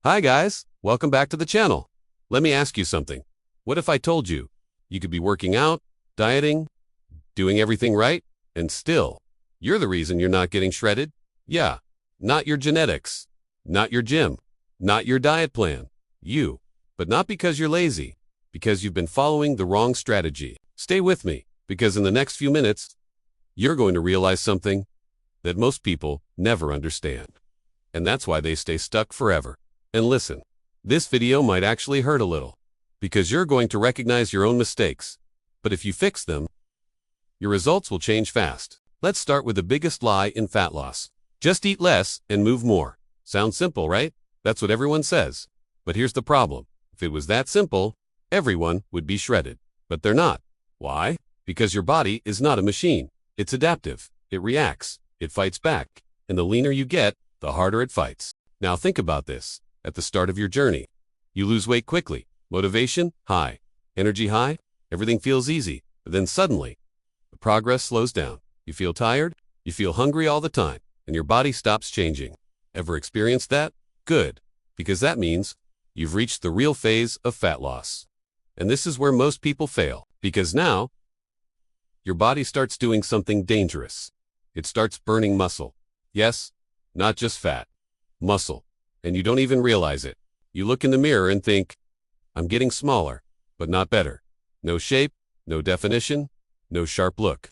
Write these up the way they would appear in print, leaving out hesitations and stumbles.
Hi guys, welcome back to the channel. Let me ask you something. What if I told you you could be working out, dieting, doing everything right, and still, you're the reason you're not getting shredded? Yeah, not your genetics, not your gym, not your diet plan, you. But not because you're lazy, because you've been following the wrong strategy. Stay with me, because in the next few minutes, you're going to realize something that most people never understand. And that's why they stay stuck forever. And listen, this video might actually hurt a little, because you're going to recognize your own mistakes. But if you fix them, your results will change fast. Let's start with the biggest lie in fat loss. Just eat less and move more. Sounds simple, right? That's what everyone says. But here's the problem. If it was that simple, everyone would be shredded. But they're not. Why? Because your body is not a machine. It's adaptive. It reacts. It fights back. And the leaner you get, the harder it fights. Now think about this. At the start of your journey, you lose weight quickly. Motivation high. Energy high. Everything feels easy. But then suddenly, the progress slows down. You feel tired. You feel hungry all the time. And your body stops changing. Ever experienced that? Good. Because that means you've reached the real phase of fat loss. And this is where most people fail. Because now, your body starts doing something dangerous. It starts burning muscle. Yes, not just fat. Muscle. And you don't even realize it. You look in the mirror and think, I'm getting smaller, but not better. No shape, no definition, no sharp look.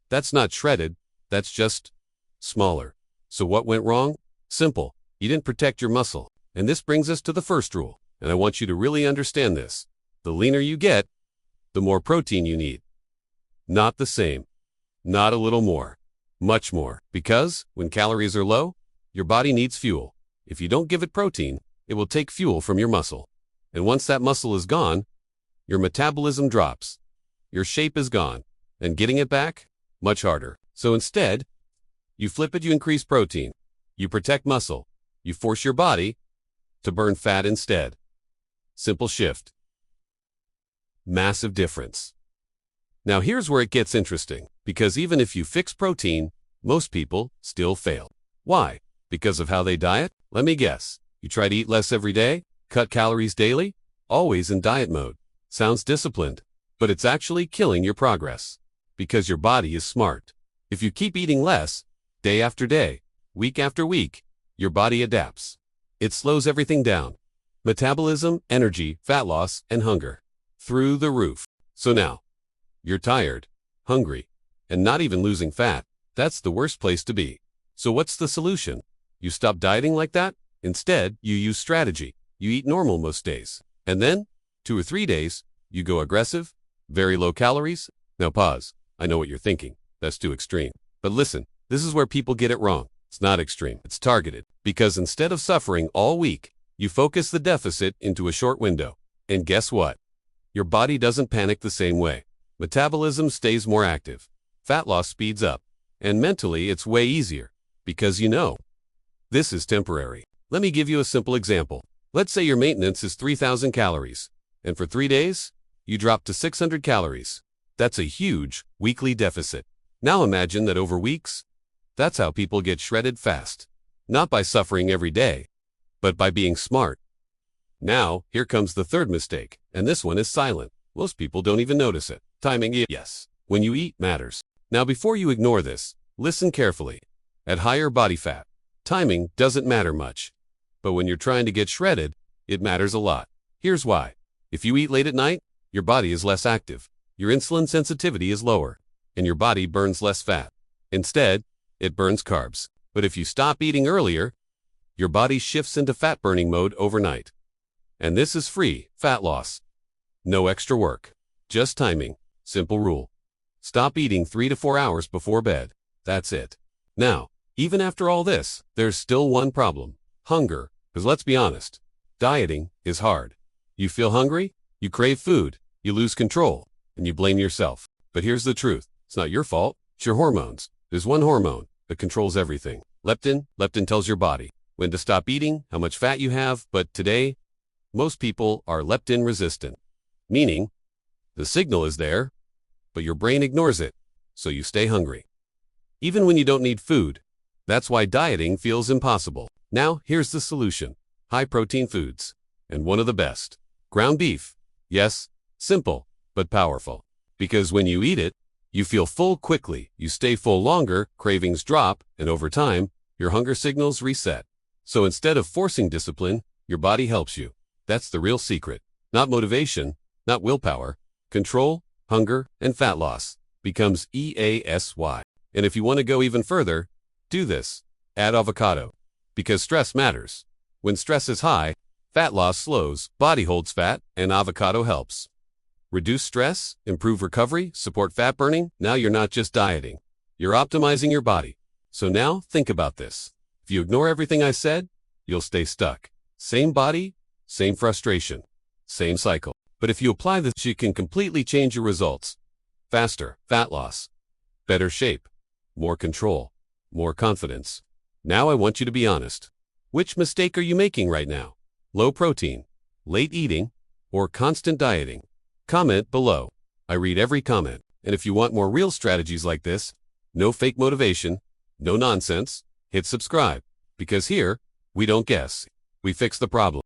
That's not shredded, that's just smaller. So what went wrong? Simple. You didn't protect your muscle. And this brings us to the first rule. And I want you to really understand this. The leaner you get, the more protein you need. Not the same. Not a little more. Much more. Because when calories are low, your body needs fuel. If you don't give it protein, it will take fuel from your muscle. And once that muscle is gone, your metabolism drops. Your shape is gone. And getting it back? Much harder. So instead, you flip it, you increase protein. You protect muscle. You force your body to burn fat instead. Simple shift. Massive difference. Now here's where it gets interesting. Because even if you fix protein, most people still fail. Why? Because of how they diet? Let me guess. You try to eat less every day? Cut calories daily? Always in diet mode. Sounds disciplined, but it's actually killing your progress. Because your body is smart. If you keep eating less, day after day, week after week, your body adapts. It slows everything down. Metabolism, energy, fat loss, and hunger. Through the roof. So now, you're tired, hungry, and not even losing fat. That's the worst place to be. So what's the solution? You stop dieting like that? Instead, you use strategy. You eat normal most days. And then, 2 or 3 days, you go aggressive, very low calories. Now pause. I know what you're thinking. That's too extreme. But listen, this is where people get it wrong. It's not extreme. It's targeted. Because instead of suffering all week, you focus the deficit into a short window. And guess what? Your body doesn't panic the same way. Metabolism stays more active. Fat loss speeds up. And mentally, it's way easier. Because you know, this is temporary. Let me give you a simple example. Let's say your maintenance is 3,000 calories, and for 3 days, you drop to 600 calories. That's a huge weekly deficit. Now imagine that over weeks, that's how people get shredded fast. Not by suffering every day, but by being smart. Now, here comes the third mistake, and this one is silent. Most people don't even notice it. Timing, yes. When you eat matters. Now before you ignore this, listen carefully. At higher body fat, timing doesn't matter much. But when you're trying to get shredded, it matters a lot. Here's why. If you eat late at night, your body is less active. Your insulin sensitivity is lower, and your body burns less fat. Instead, it burns carbs. But if you stop eating earlier, your body shifts into fat burning mode overnight. And this is free fat loss. No extra work. Just timing. Simple rule. Stop eating 3 to 4 hours before bed. That's it. Now, even after all this, there's still one problem. Hunger. Because let's be honest, dieting is hard. You feel hungry, you crave food, you lose control, and you blame yourself. But here's the truth. It's not your fault. It's your hormones. There's one hormone that controls everything. Leptin. Leptin tells your body when to stop eating, how much fat you have. But today, most people are leptin resistant. Meaning, the signal is there, but your brain ignores it, so you stay hungry. Even when you don't need food. That's why dieting feels impossible. Now, here's the solution. high-protein foods. And one of the best, ground beef. Yes, simple, but powerful. Because when you eat it, you feel full quickly, you stay full longer, cravings drop, and over time, your hunger signals reset. So instead of forcing discipline, your body helps you. That's the real secret. Not motivation, not willpower. Control, hunger, and fat loss becomes EASY. And if you want to go even further, do this. Add avocado. Because stress matters. When stress is high, fat loss slows, body holds fat, and avocado helps. Reduce stress, improve recovery, support fat burning. Now you're not just dieting. You're optimizing your body. So now think about this. If you ignore everything I said, you'll stay stuck. Same body, same frustration, same cycle. But if you apply this, you can completely change your results. Faster, fat loss, better shape, more control, more confidence. Now I want you to be honest. Which mistake are you making right now? Low protein, late eating, or constant dieting? Comment below. I read every comment. And if you want more real strategies like this, no fake motivation, no nonsense, hit subscribe. Because here, we don't guess. We fix the problem.